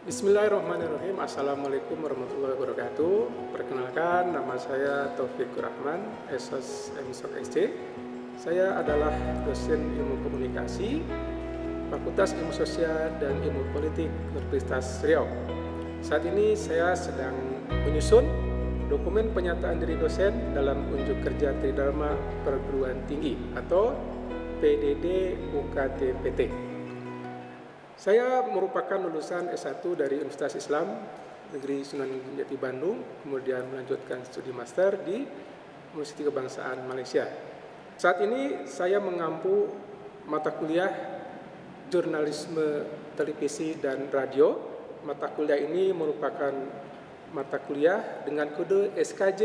Bismillahirrahmanirrahim. Assalamualaikum warahmatullahi wabarakatuh. Perkenalkan, nama saya Taufikur Rahman, SOS MSOK. Saya adalah dosen ilmu komunikasi, Fakultas Ilmu Sosial dan Ilmu Politik Universitas Riau. Saat ini saya sedang menyusun dokumen penyataan diri dosen dalam unjuk kerja Tridharma Perguruan Tinggi atau PDD UKT-PT. Saya merupakan lulusan S1 dari Universitas Islam Negeri Sunan Jati Bandung, kemudian melanjutkan studi master di Universitas Kebangsaan Malaysia. Saat ini saya mengampu mata kuliah jurnalisme televisi dan radio. Mata kuliah ini merupakan mata kuliah dengan kode SKJ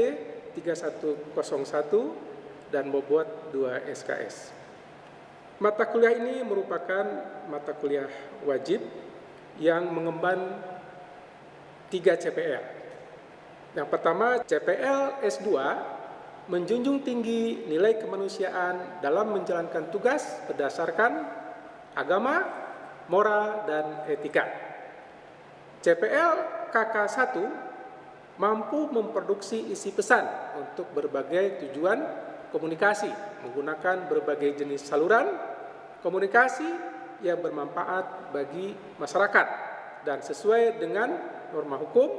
3101 dan bobot 2 SKS. Mata kuliah ini merupakan mata kuliah wajib yang mengemban 3 CPL. Yang pertama, CPL S2 menjunjung tinggi nilai kemanusiaan dalam menjalankan tugas berdasarkan agama, moral, dan etika. CPL KK1 mampu memproduksi isi pesan untuk berbagai tujuan komunikasi menggunakan berbagai jenis saluran komunikasi yang bermanfaat bagi masyarakat dan sesuai dengan norma hukum,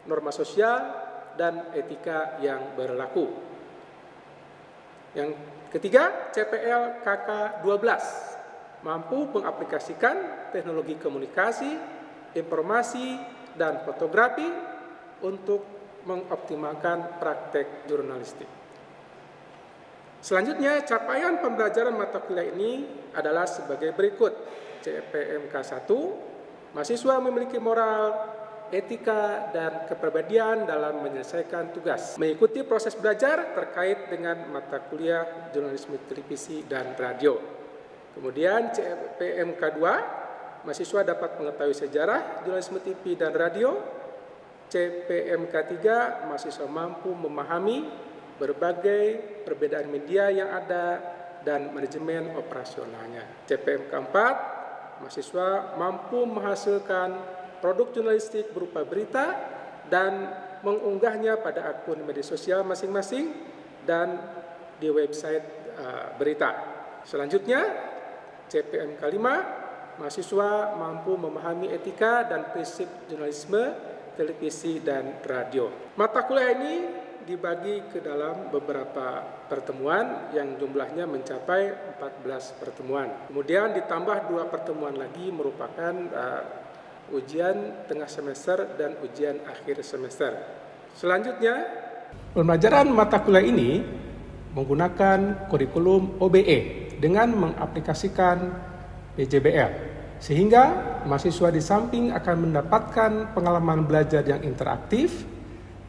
norma sosial, dan etika yang berlaku. Yang ketiga, CPL KK12 mampu mengaplikasikan teknologi komunikasi, informasi, dan fotografi untuk mengoptimalkan praktek jurnalistik. Selanjutnya, capaian pembelajaran mata kuliah ini adalah sebagai berikut. CPMK 1, mahasiswa memiliki moral, etika, dan kepribadian dalam menyelesaikan tugas. Mengikuti proses belajar terkait dengan mata kuliah jurnalisme televisi dan radio. Kemudian CPMK 2, mahasiswa dapat mengetahui sejarah jurnalisme TV dan radio. CPMK 3, mahasiswa mampu memahami berbagai perbedaan media yang ada dan manajemen operasionalnya. CPMK 4, mahasiswa mampu menghasilkan produk jurnalistik berupa berita dan mengunggahnya pada akun media sosial masing-masing dan di website berita. Selanjutnya, CPMK 5, mahasiswa mampu memahami etika dan prinsip jurnalisme, televisi, dan radio. Mata kuliah ini dibagi ke dalam beberapa pertemuan yang jumlahnya mencapai 14 pertemuan. Kemudian ditambah 2 pertemuan lagi merupakan ujian tengah semester dan ujian akhir semester. Selanjutnya, pembelajaran mata kuliah ini menggunakan kurikulum OBE dengan mengaplikasikan PJBL, sehingga mahasiswa di samping akan mendapatkan pengalaman belajar yang interaktif,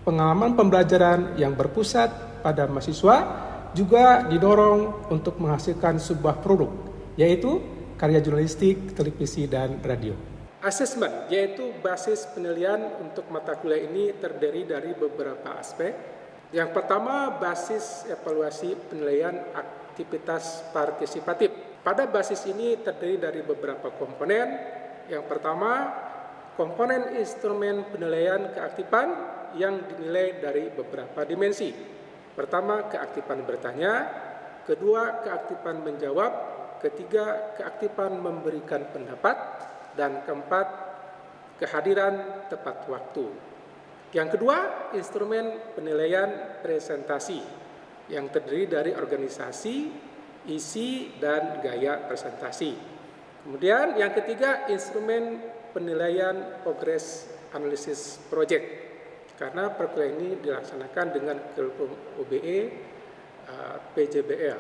pengalaman pembelajaran yang berpusat pada mahasiswa juga didorong untuk menghasilkan sebuah produk, yaitu karya jurnalistik, televisi, dan radio. Asesmen, yaitu basis penilaian untuk mata kuliah ini terdiri dari beberapa aspek. Yang pertama, basis evaluasi penilaian aktivitas partisipatif. Pada basis ini terdiri dari beberapa komponen. Yang pertama, komponen instrumen penilaian keaktifan yang dinilai dari beberapa dimensi. Pertama, keaktifan bertanya. Kedua, keaktifan menjawab. Ketiga, keaktifan memberikan pendapat. Dan keempat, kehadiran tepat waktu. Yang kedua, instrumen penilaian presentasi yang terdiri dari organisasi, isi, dan gaya presentasi. Kemudian yang ketiga, instrumen penilaian progress analysis project. Karena perkuliahan ini dilaksanakan dengan kurikulum OBE PJBL.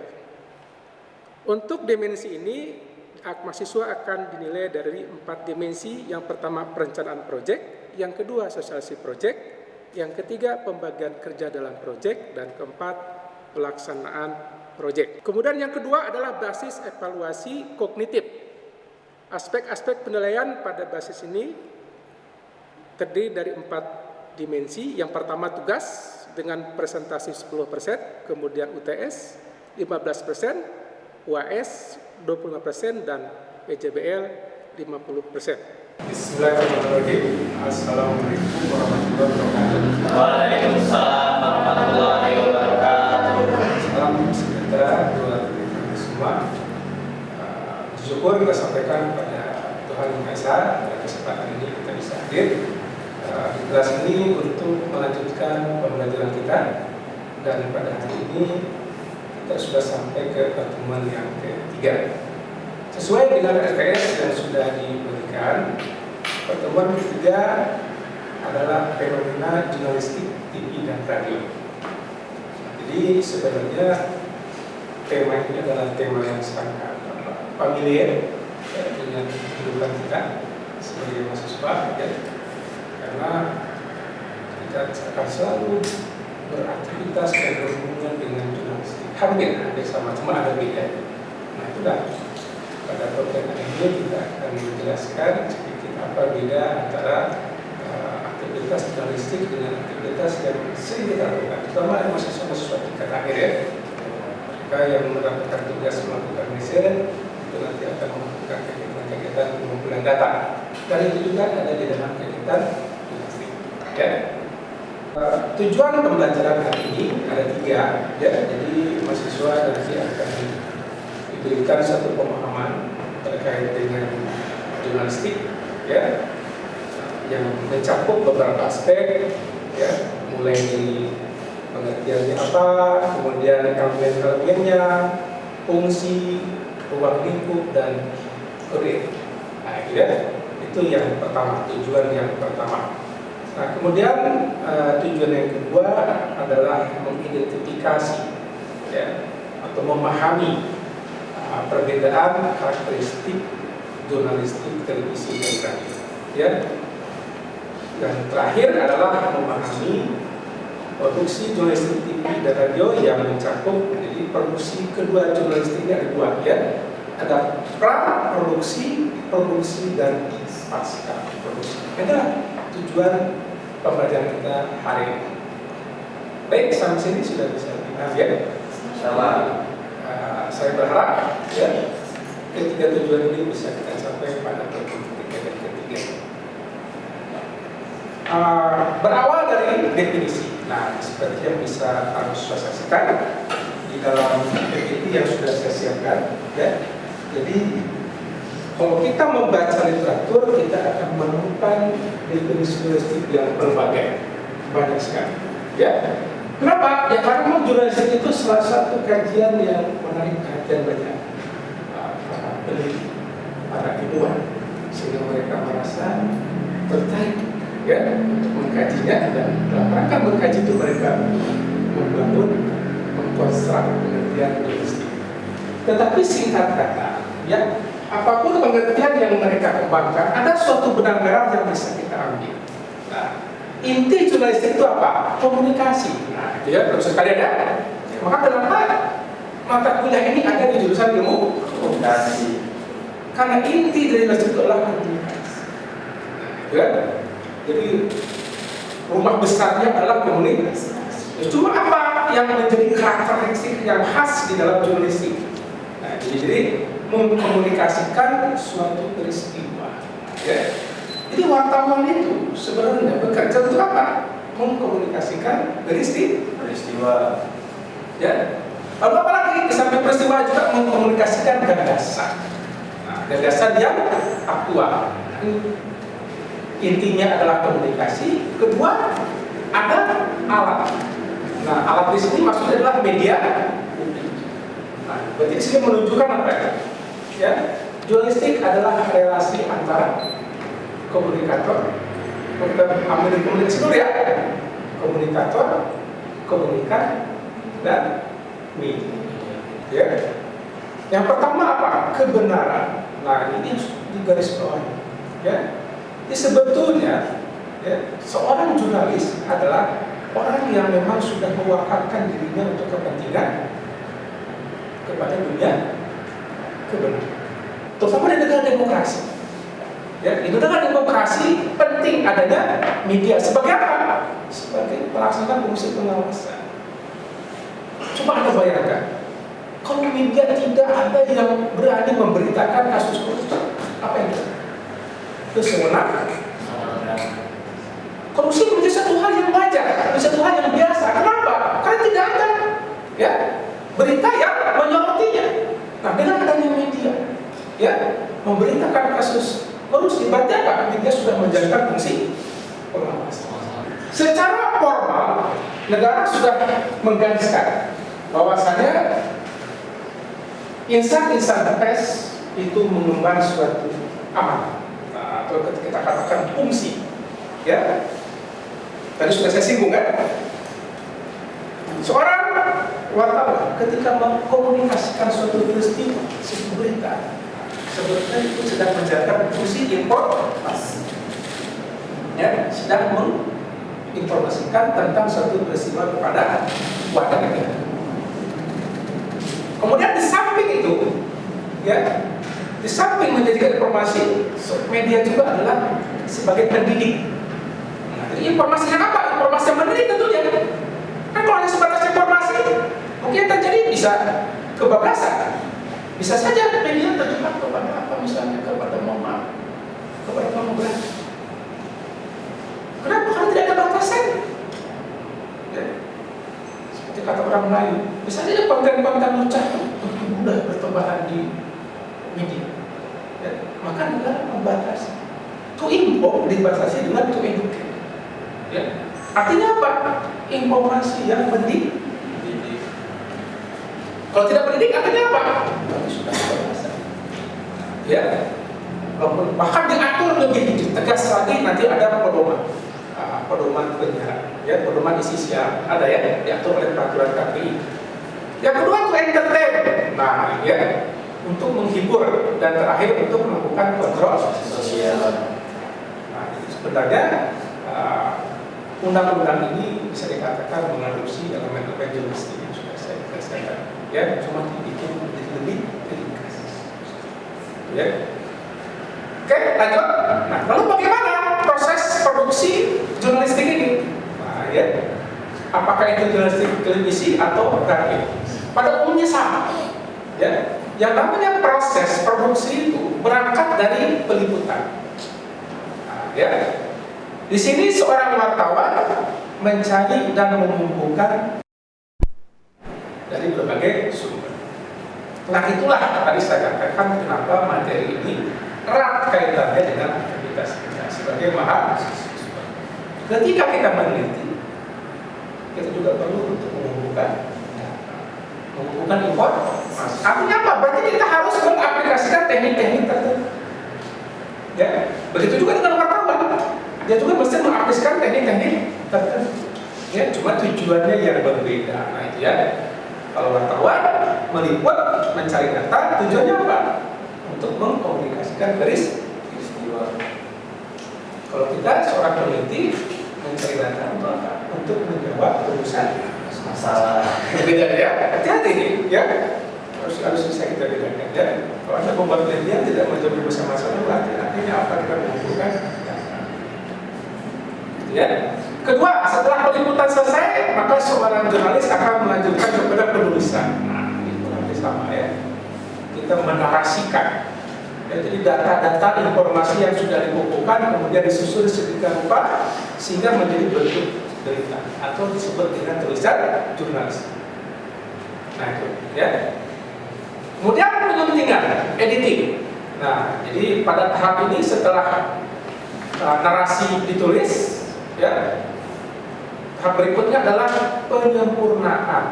Untuk dimensi ini, mahasiswa akan dinilai dari 4 dimensi. Yang pertama, perencanaan proyek. Yang kedua, sosialisasi proyek. Yang ketiga, pembagian kerja dalam proyek. Dan keempat, pelaksanaan proyek. Kemudian yang kedua adalah basis evaluasi kognitif. Aspek-aspek penilaian pada basis ini terdiri dari 4 dimensi. Yang pertama, tugas dengan presentasi 10%, kemudian UTS 15%, UAS 25%, dan PJBL 50%. Bismillahirrahmanirrahim. Assalamualaikum warahmatullahi wabarakatuh. Waalaikumsalam warahmatullahi wabarakatuh. Salam sejahtera buat kita semua. Syukur kita sampaikan kepada Tuhan Yang Maha Esa pada kesempatan ini kita bisa hadir di kelas ini untuk melanjutkan pembelajaran kita, dan pada hari ini kita sudah sampai ke pertemuan yang ketiga. Sesuai dengan RPS yang sudah diberikan, pertemuan ketiga adalah fenomena jurnalistik TV dan radio. Jadi sebenarnya tema ini adalah tema yang sangat familiar dengan kehidupan kita sebagai mahasiswa, ya. Karena kita akan selalu beraktivitas dan berhubungan dengan jurnalistik. Hampir sama, cuma ada beda. Nah itulah, pada program ini kita akan menjelaskan sedikit apa beda antara aktivitas jurnalistik dengan aktivitas yang sering kita lakukan, terutama mahasiswa-mahasiswa tingkat akhir, ya. Mereka yang mendapatkan tugas melakukan riset itu nanti akan melakukan kegiatan pengumpulan data, dan itu juga ada di dalam kegiatan jurnalistik, ya. Tujuan pembelajaran hari ini ada 3, ya. Jadi mahasiswa nanti akan diberikan satu pemahaman terkait dengan jurnalistik, ya, yang mencakup beberapa aspek, ya, mulai dari pengertiannya apa, kemudian elemen-elemennya, fungsi, ruang lingkup, dan kurir. Nah, ya, itu yang pertama, tujuan yang pertama. Nah, kemudian tujuan yang kedua adalah mengidentifikasi, ya, atau memahami perbedaan karakteristik jurnalistik televisi dan radio, ya. Dan terakhir adalah memahami produksi jurnalistik TV dan radio yang mencakup, jadi produksi kedua jurnalistik ini ada 2, ya. Ada pra produksi, produksi, dan pasca produksi. Itulah tujuan pembelajaran kita hari ini. Baik, sampai sini sudah bisa dipahami, ya. Sama. Saya berharap, ya, ketiga tujuan ini bisa kita capai pada pertemuan ketiga dan ketiga. Berawal dari definisi. Nah, seperti yang bisa harus saya saksikan di dalam PPT yang sudah saya siapkan, ya. Jadi kalau kita membaca literatur, kita akan menemukan definisi jurnalistik yang berbagai, banyak sekali, ya. Kenapa? Ya karena memang jurnalistik itu salah satu kajian yang menarik perhatian banyak para peneliti, para ilmuwan, sehingga mereka merasa tertarik, ya, untuk mengkajinya, dan dalam rangka mengkaji itu mereka membangun, mengkonstruk pengertian jurnalistik. Tetapi singkat kata, ya, apapun pengertian yang mereka kembangkan, ada suatu benang merah yang bisa kita ambil. Nah, inti jurnalistik itu apa? Komunikasi. Nah, itu, ya, profesor sekalian, ya. Maka kenapa mata kuliah ini ada di jurusan ilmu komunikasi? Karena inti dari jurnalistik itu adalah komunikasi. Nah, ya. Jadi rumah besarnya adalah komunikasi. Cuma apa yang menjadi karakteristik yang khas di dalam jurnalistik? Nah, jadi mengkomunikasikan suatu peristiwa, ya. Jadi wartawan itu sebenarnya bekerja untuk apa? Mengkomunikasikan peristiwa, ya. Lalu apa lagi? Di samping peristiwa juga mengkomunikasikan gagasan. Nah, gagasan yang aktual. Intinya adalah komunikasi. Kedua, ada alat. Nah, alat di sini maksudnya adalah media publik. Nah, berarti sini menunjukkan apa ya? Ya, jurnalistik adalah relasi antara komunikator, kita ambil komunikasi dulu, ya. Komunikator, komunikan, dan media. Ya. Yang pertama apa? Kebenaran. Nah, ini harus digarisbawahi, ya. Jadi sebetulnya, ya, seorang jurnalis adalah orang yang memang sudah mewakarkan dirinya untuk kepentingan kepada dunia kebenaran, terutama di negara demokrasi. Ya, di negara demokrasi penting adanya media sebagai apa? Sebagai pelaksana fungsi pengawasan. Coba Anda bayangkan, kalau media tidak ada yang berani memberitakan kasus korupsi, apa yang terjadi? kesewenang. Korupsi menjadi satu hal yang wajar, satu hal yang biasa. Kenapa? Karena tidak ada ya berita yang menyorotinya. Nah, dengan adanya media ya memberitakan kasus korupsi, berarti apa? Media sudah menjalankan fungsi pengawasan. Secara formal negara sudah menggariskan bahwasanya insan-insan pers itu mengemban suatu amanah atau kita katakan fungsi ya. Tadi sudah saya singgung kan, seorang wartawan ketika mengkomunikasikan suatu peristiwa, suatu berita, sebetulnya itu sedang menjalankan fungsi informasi, ya, sedang menginformasikan tentang suatu peristiwa kepada warga negara. Kemudian di samping itu, ya, di samping menjadikan informasi, media juga adalah sebagai pendidik. Jadi informasinya apa? Informasi yang mendidik tentunya. Kan kalau hanya sebatas informasi, mungkin terjadi bisa kebablasan. Bisa saja media terjebak kepada apa misalnya, kepada mohon kepada pornografi. Kenapa? Karena tidak ada batasan. Ya. Seperti kata orang Melayu, bisa saja konten-konten lucah begitu mudah bertebaran di media. Ya. Maka negara membatasi. To info dibatasi dengan to educate. Ya. Artinya apa? Informasi yang mendidik. Kalau tidak mendidik, artinya apa? Berarti sudah berasa. Ya. Bahkan diatur lebih tegas lagi, nanti ada pedoman penyiaran, ya, pedoman isi siar ada ya, diatur oleh peraturan KPI. Yang kedua itu entertain. Nah, ya, untuk menghibur, dan terakhir untuk melakukan kontrol sosial. Nah, sebenarnya undang-undang ini bisa dikatakan mengadopsi elemen-elemen jurnalistik yang sudah saya jelaskan, ya, cuma dibikin lebih ringkas. Ya. Oke, lanjut. Nah, lalu bagaimana proses produksi jurnalistik ini? Nah, ya, apakah itu jurnalistik televisi atau radio? Pada umumnya sama. Ya, yang namanya proses produksi itu berangkat dari peliputan. Nah, ya. Di sini seorang wartawan mencari dan mengumpulkan dari berbagai sumber. Nah, itulah tadi saya katakan kenapa materi ini erat kaitannya dengan aktivitas kita sebagai mahasiswa. Ketika kita meneliti, kita juga perlu untuk mengumpulkan informasi. Artinya apa? Berarti kita harus mengaplikasikan teknik-teknik tertentu. Ya, begitu juga dengan wartawan. Dia juga mesti mengaplikasikan teknik-teknik tertentu. Ya, cuma tujuannya yang berbeda. Nah, itu ya. Kalau wartawan meliput, mencari data, tujuannya apa? Untuk mengkomunikasikan peristiwa. Kalau kita seorang peneliti mencari data untuk apa? Untuk menjawab urusan masalah. Beda ya. Hati-hati nih, ya. Harus bisa kita bedakan ya. Kalau Anda membuat penelitian tidak menjawab urusan masalah, berarti artinya apa kita mengumpulkan data. Ya. Kedua, setelah peliputan selesai, maka seorang jurnalis akan melanjutkan kepada penulisan. Nah, itu nanti sama ya. Kita menarasikan. Ya, jadi data-data informasi yang sudah dikumpulkan kemudian disusun sedemikian rupa sehingga menjadi bentuk berita atau disebut dengan tulisan jurnalis. Nah, itu ya. Kemudian penyuntingan, editing. Nah, jadi pada tahap ini setelah narasi ditulis, ya, tahap berikutnya adalah penyempurnaan.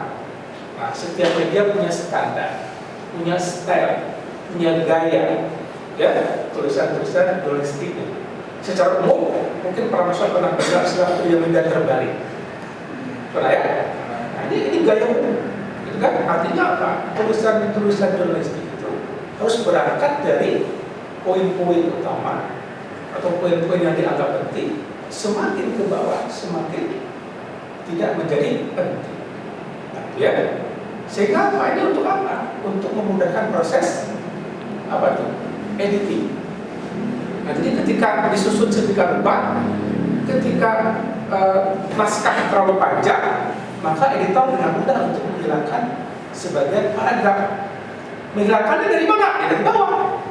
Nah, setiap media punya standar, punya style, punya gaya, ya, tulisan-tulisan jurnalistik. Secara umum, mungkin para mahasiswa pernah dengar istilah yang media terbalik. Pernah ya? Nah, ini gaya umum, gitu kan? Artinya apa? Tulisan-tulisan jurnalistik itu harus berangkat dari poin-poin utama atau poin-poin yang dianggap penting. Semakin ke bawah, semakin tidak menjadi penting. Nah, ya. Sehingga apa? Ini untuk apa? Untuk memudahkan proses apa itu? Editing. Nah, jadi ketika disusun sedemikian rupa, ketika naskah terlalu panjang, maka editor dengan mudah untuk menghilangkan sebagian paragraf. Menghilangkannya dari mana? Ya, dari bawah.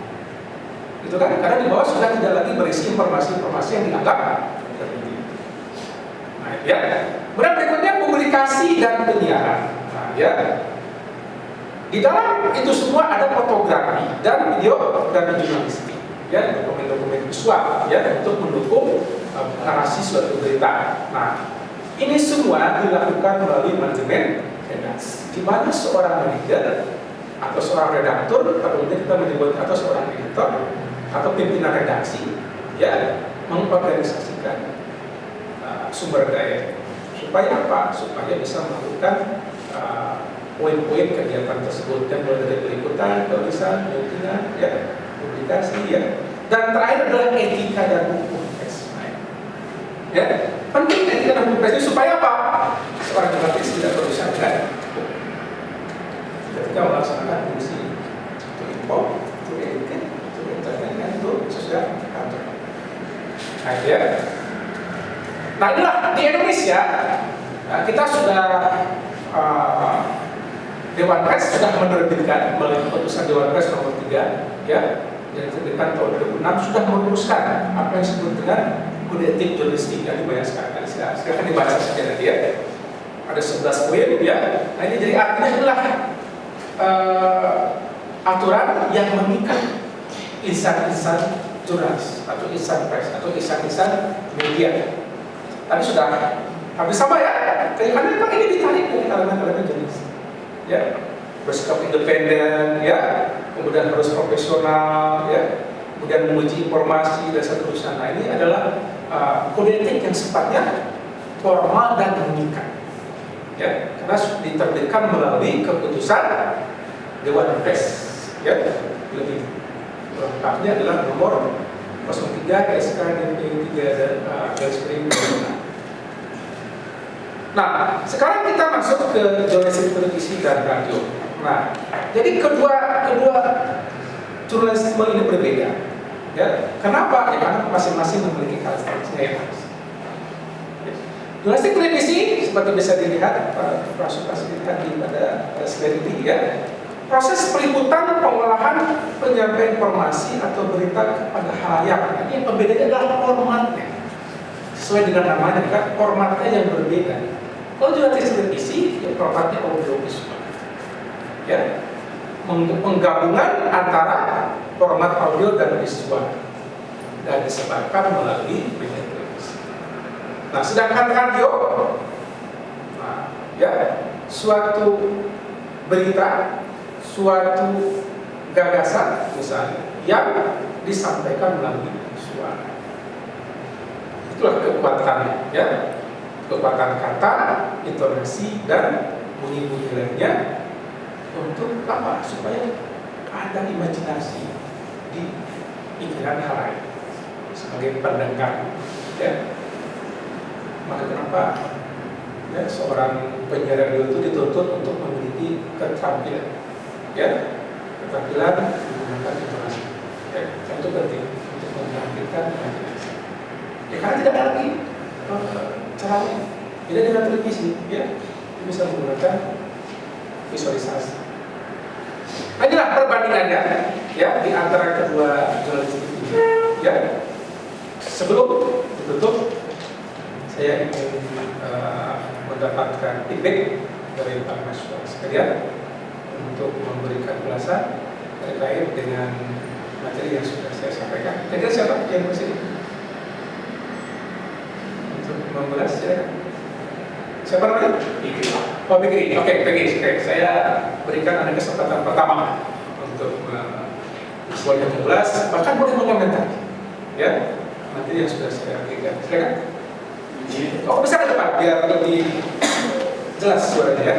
gitu kan? Karena di bawah sudah tidak lagi berisi informasi-informasi yang dianggap tertentu. Nah, ya. Kemudian berikutnya publikasi dan penyiaran. Nah, ya. Di dalam itu semua ada fotografi dan video dan jurnalistik, ya, dokumen-dokumen visual, ya, untuk mendukung narasi suatu berita. Nah, ini semua dilakukan melalui manajemen redaksi, di mana seorang manajer atau seorang redaktur, atau kita menyebut atau seorang editor atau pimpinan redaksi, ya, mengorganisasikan sumber daya. Supaya apa? Supaya bisa melakukan poin-poin kegiatan tersebut, yang mulai dari peliputan, tulisan, media, ya, publikasi, ya. Dan terakhir adalah etika dan hukum pers. Ya, penting etika dan hukum pers itu supaya apa? Seorang jurnalis tidak berusaha dengan hukum. Ketika melaksanakan fungsi itu info, itu editing, itu entertainment, itu sosial kantor. Nah, ya. Nah, inilah di Indonesia kita sudah Dewan Pers sudah menerbitkan melalui keputusan Dewan Pers nomor 3, ya, yang diterbitkan tahun 2006, sudah merumuskan apa yang disebut dengan kode etik jurnalistik yang banyak sekali. Silakan dibaca saja nanti, ya. Ada 11 poin, ya. Nah, ini jadi artinya adalah aturan yang mengikat insan-insan jurnalis atau insan pers atau insan-insan media. Tadi sudah hampir sama, ya. Karena memang ini ditarik dari elemen-elemen jurnalistik. Ya, bersikap independen, ya, kemudian harus profesional, ya, kemudian menguji informasi dan seterusnya. Nah, ini adalah kode etik yang sifatnya formal dan mengikat, ya, karena diterbitkan melalui keputusan Dewan Pers, ya. Lebih lengkapnya adalah nomor 03 SK DP 3 garis miring. Nah, sekarang kita masuk ke jurnalistik televisi dan radio. Nah, jadi kedua jurnalisme ini berbeda. Ya, kenapa? Ya, karena masing-masing memiliki karakteristik yang khas. Jurnalistik televisi seperti bisa dilihat, kasih dilihat di pada slide ini, ya. Proses peliputan, pengolahan, penyampaian informasi atau berita kepada halayak. Ini pembedanya adalah formatnya. Sesuai dengan namanya, kan, formatnya yang berbeda. Kalau jurnalistik televisi, ya, formatnya audiovisual, ya, penggabungan antara format audio dan visual, dan disebarkan melalui media televisi. Nah, sedangkan radio, nah, ya, suatu berita, suatu gagasan misalnya yang disampaikan melalui suara. Itulah kekuatannya, ya. Kekuatan kata, intonasi, dan bunyi-bunyi lainnya untuk apa? Supaya ada imajinasi di pikiran halayak sebagai pendengar, ya. Maka kenapa, ya, seorang penyiar radio itu dituntut untuk memiliki keterampilan, ya, keterampilan menggunakan intonasi, ya, itu penting untuk menampilkan imajinasi. Ya, karena tidak ada lagi cara lain. Tidak dengan televisi, ya, bisa menggunakan visualisasi. Nah, inilah perbandingannya, ya, di antara kedua jurnalistik ini, ya. Sebelum ditutup, saya ingin mendapatkan feedback dari Pak Mahasiswa sekalian untuk memberikan ulasan terkait dengan materi yang sudah saya sampaikan. Kira-kira siapa yang bersini? Membahas, ya. Siapa namanya? Fikri. Oh, Fikri. Oke, Fikri. Saya berikan Anda kesempatan pertama untuk boleh mengulas, bahkan boleh mengomentar, ya, materi yang sudah saya berikan. Silakan. Oh, bisa ke depan biar lebih jelas suaranya, ya.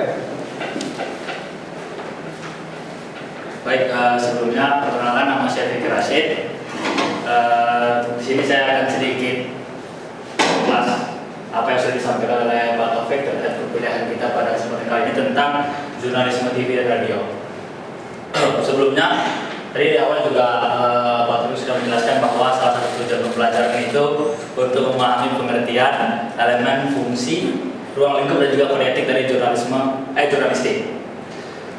Baik, sebelumnya perkenalkan, nama saya Fikri Rashid. Di sini saya akan sedikit mengulas apa yang sudah disampaikan oleh Pak Taufik terkait perkuliahan kita pada kesempatan kali ini tentang jurnalisme TV dan radio. Sebelumnya, tadi di awal juga Pak Taufik sudah menjelaskan bahwa salah satu tujuan pembelajaran itu untuk memahami pengertian, elemen, fungsi, ruang lingkup dan juga kode etik dari jurnalistik.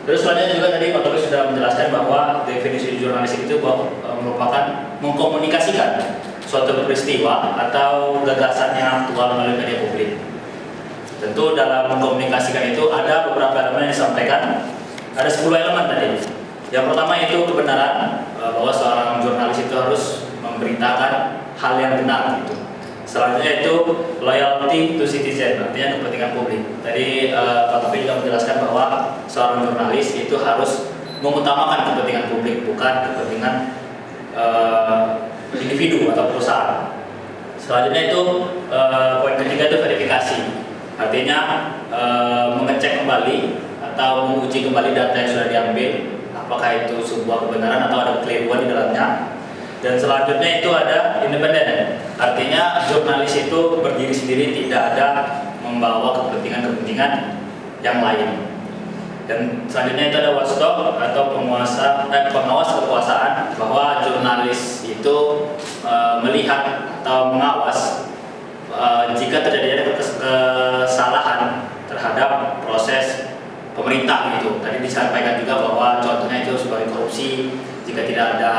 Terus selanjutnya juga tadi Pak Taufik sudah menjelaskan bahwa definisi jurnalistik itu merupakan mengkomunikasikan suatu peristiwa atau gagasan yang aktual melalui media publik. Tentu dalam mengkomunikasikan itu ada beberapa elemen yang disampaikan. Ada 10 elemen tadi. Yang pertama itu kebenaran, bahwa seorang jurnalis itu harus memberitakan hal yang benar gitu. Selanjutnya itu loyalty to citizen, artinya kepentingan publik. Tadi Pak Taufik juga menjelaskan bahwa seorang jurnalis itu harus mengutamakan kepentingan publik, bukan kepentingan individu atau perusahaan. Selanjutnya itu poin ketiga itu verifikasi, artinya mengecek kembali atau menguji kembali data yang sudah diambil, apakah itu sebuah kebenaran atau ada kekeliruan di dalamnya. Dan selanjutnya itu ada independen, artinya jurnalis itu berdiri sendiri, tidak ada membawa kepentingan-kepentingan yang lain. Dan selanjutnya itu ada watchdog atau pengawas kekuasaan, bahwa jurnalis itu melihat atau mengawas jika terjadi kesalahan terhadap proses pemerintah gitu. Tadi disampaikan juga bahwa contohnya itu sebagai korupsi, jika tidak ada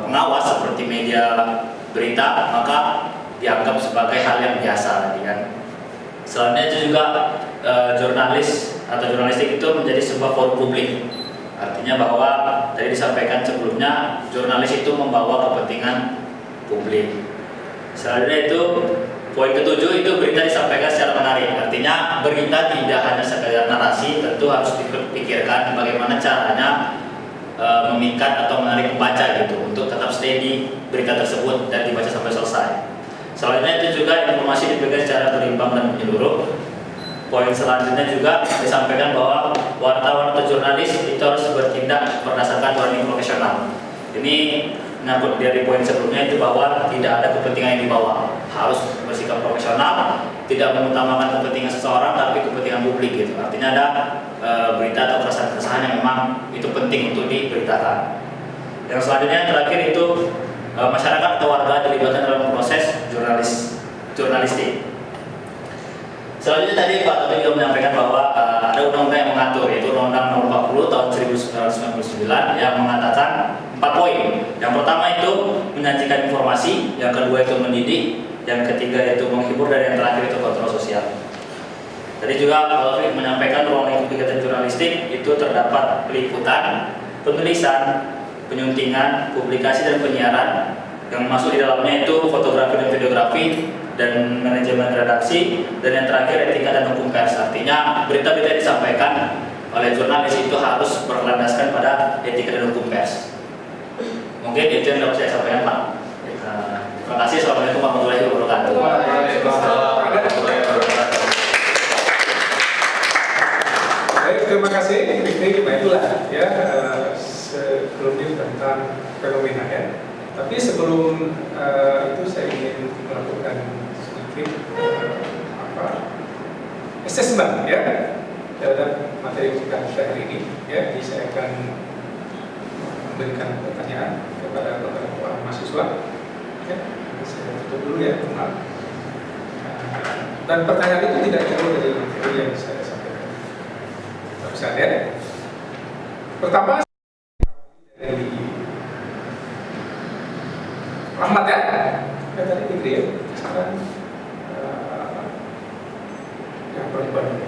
pengawas seperti media berita, maka dianggap sebagai hal yang biasa tadi kan. Selanjutnya itu juga jurnalis atau jurnalistik itu menjadi sebuah forum publik, artinya bahwa tadi disampaikan sebelumnya jurnalis itu membawa kepentingan publik. Selanjutnya itu poin ketujuh itu berita disampaikan secara menarik, artinya berita tidak hanya sekedar narasi, tentu harus dipikirkan bagaimana caranya memikat atau menarik pembaca gitu untuk tetap stay di berita tersebut dan dibaca sampai selesai. Selanjutnya itu juga informasi diberikan secara berimbang dan menyeluruh. Poin selanjutnya juga disampaikan bahwa wartawan atau jurnalis itu harus bertindak berdasarkan warning profesional. Ini menyangkut dari poin sebelumnya itu bahwa tidak ada kepentingan yang dibawa, harus bersikap profesional, tidak mengutamakan kepentingan seseorang tapi kepentingan publik gitu. Artinya ada berita atau keresahan-keresahan yang memang itu penting untuk diberitakan. Yang selanjutnya terakhir itu masyarakat atau warga dilibatkan dalam proses jurnalistik. Selanjutnya tadi Pak Taufik juga menyampaikan bahwa ada undang-undang yang mengatur, yaitu Undang-Undang Nomor 40 tahun 1999 yang mengatakan 4 poin. Yang pertama itu menyajikan informasi, yang kedua itu mendidik, yang ketiga itu menghibur, dan yang terakhir itu kontrol sosial. Tadi juga Pak Taufik menyampaikan ruang lingkup kegiatan jurnalistik itu terdapat peliputan, penulisan, penyuntingan, publikasi dan penyiaran. Yang masuk di dalamnya itu fotografi dan videografi, dan manajemen redaksi, dan yang terakhir etika dan hukum pers. Artinya berita-berita yang disampaikan oleh jurnalis itu harus berlandaskan pada etika dan hukum pers. Mungkin itu yang dapat saya sampaikan, Pak. Terima kasih. Assalamualaikum warahmatullahi wabarakatuh. Baik, terima kasih. Ini itulah ya sebelumnya tentang fenomena ya. Tapi sebelum itu saya ingin melakukan sedikit assessment ya terhadap materi kita hari ini ya. Jadi saya akan memberikan pertanyaan kepada beberapa mahasiswa ya. Saya tutup dulu ya, maaf. Dan pertanyaan itu tidak jauh dari materi yang saya sampaikan. Bisa ya. Pertama dari Rahmat ya, tadi Fikri ya, sekarang yang perempuan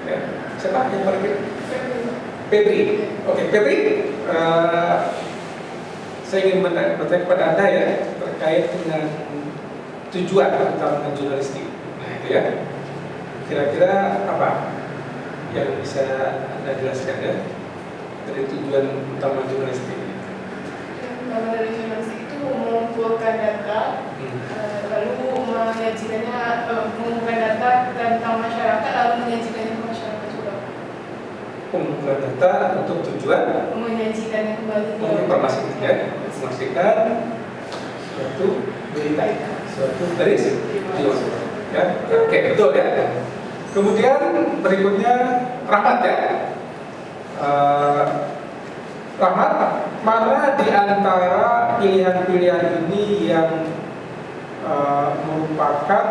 ya, siapa yang paling Febri. Oke, Febri, saya ingin bertanya kepada Anda ya terkait dengan tujuan utama jurnalistik. Nah itu ya, kira-kira apa yang bisa Anda jelaskan ya dari tujuan utama jurnalistik? Utama dari jurnalistik itu mengumpulkan data, lalu menyajikannya, mengumpulkan data tentang masyarakat, lalu menyajikannya ke masyarakat juga. Pengumpulan data untuk tujuan Menyajikannya kembali ke menginformasikan ya, informasikan suatu berita, suatu garis ya. Oke, betul ya. Kemudian berikutnya Rahmat ya. Rahmat, mana di antara pilihan-pilihan ini yang merupakan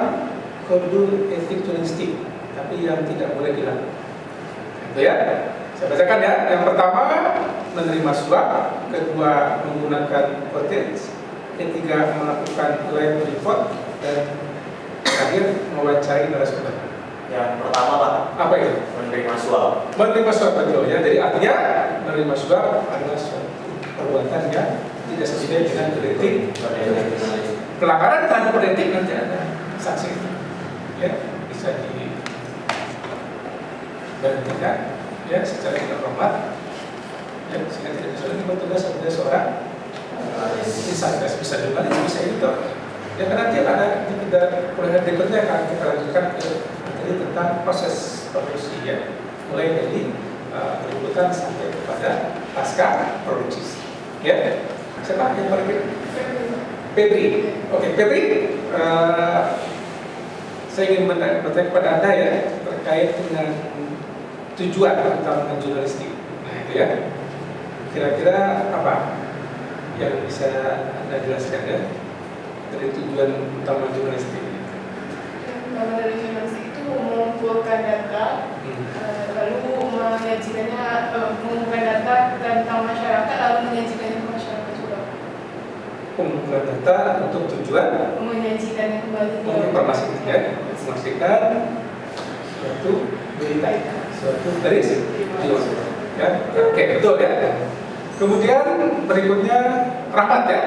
kode etik jurnalistik, tapi yang tidak boleh dilakukan? Itu ya. Saya bacakan ya. Yang pertama, menerima suap. Kedua, menggunakan footage. Ketiga, melakukan live report. Dan terakhir, mewawancarai narasumber. Yang pertama Pak, Apa itu? menerima suap. Menerima suap, betul ya. Jadi artinya menerima suap adalah suatu perbuatan yang tidak sesuai dengan kode etik. Pelanggaran terhadap kode etik nanti ada sanksi, ya, bisa diberhentikan, ya, secara tidak hormat, ya, sehingga tidak bisa lagi bertugas sebagai seorang bisa jurnalis, bisa editor. Ya, karena nanti ada di program berikutnya akan kita lanjutkan ke materi tentang proses produksi, ya, mulai dari peliputan sampai kepada pasca produksi, ya. Siapa yang berikut? Febri. Oke, Febri, saya ingin bertanya kepada Anda ya terkait dengan tujuan utama jurnalistik. Nah itu ya, kira-kira apa yang bisa Anda jelaskan ya dari tujuan utama jurnalistik? Utama dari jurnalistik itu mengumpulkan data, lalu menyajikannya, mengumpulkan data tentang masyarakat, lalu menyajikannya ke masyarakat juga. Pengumpulan data untuk tujuan Menyajikannya kembali ke menginformasikan suatu berita, suatu garis ya. Oke, betul ya. Kemudian berikutnya Rahmat ya.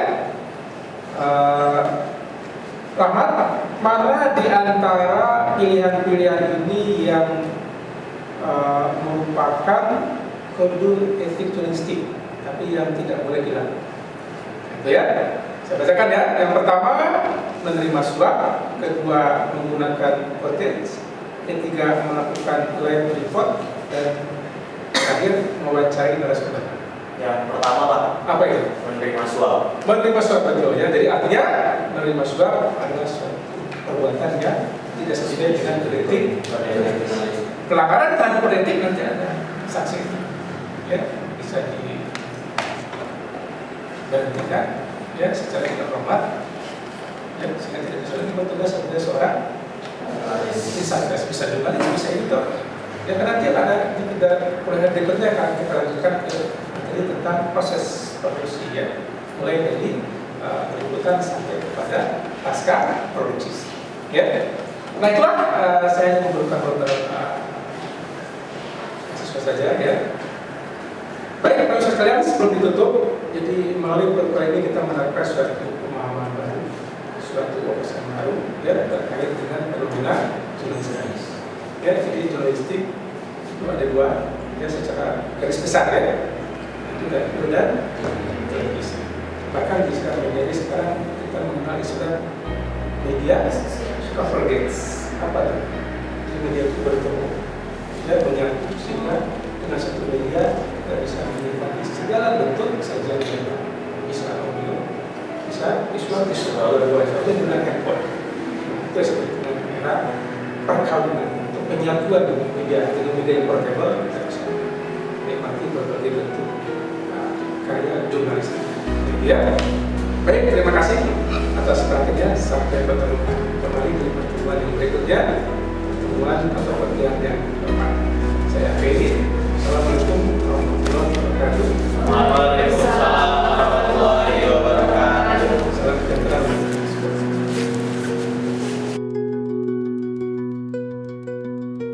Rahmat, mana di antara pilihan-pilihan ini yang merupakan kode etik jurnalistik tapi yang tidak boleh dilakukan? Itu ya. Saya bacakan ya. Yang pertama, menerima suap. Kedua, menggunakan footage. Ketiga, melakukan live report. Dan terakhir, mewawancarai narasumber. Yang pertama Pak, Apa itu? menerima suap. Menerima suap, betul ya. Jadi artinya menerima suap adalah suatu perbuatan yang tidak sesuai dengan kode etik. Pelanggaran terhadap kode etik nanti ada sanksi, ya, bisa diberhentikan, ya, secara tidak hormat, ya, sehingga tidak bisa lagi bertugas sebagai seorang bisa jurnalis, bisa editor. Ya, karena nanti ada di program berikutnya akan kita lanjutkan ke materi tentang proses produksi, ya, mulai dari peliputan sampai kepada pasca produksi, ya. Nah itulah saya mengumpulkan beberapa siswa saja, ya. Baik, Bapak Ibu sekalian, sebelum ditutup, jadi melalui pertemuan ini kita menerapkan suatu pemahaman baru, suatu wawasan baru, ya, terkait dengan fenomena jurnalistik. Ya, jadi jurnalistik itu ada dua, ya, secara garis besar ya, itu radio dan televisi. Bahkan di sekarang menjadi sekarang kita mengenal istilah media convergence. Apa itu? Jadi media itu bertemu, ya, menyatu sehingga dengan satu media kita bisa menikmati segala bentuk sajian media, bisa audio, bisa visual, dua-duanya dengan handphone. Itu seperti dengan era perkawinan untuk penyatuan dengan media yang portable, kita bisa menikmati berbagai bentuk karya jurnalistik. Ya, baik, terima kasih atas perhatiannya. Sampai bertemu kembali di pertemuan yang berikutnya, pertemuan atau pertemuan yang depan. Saya Feli.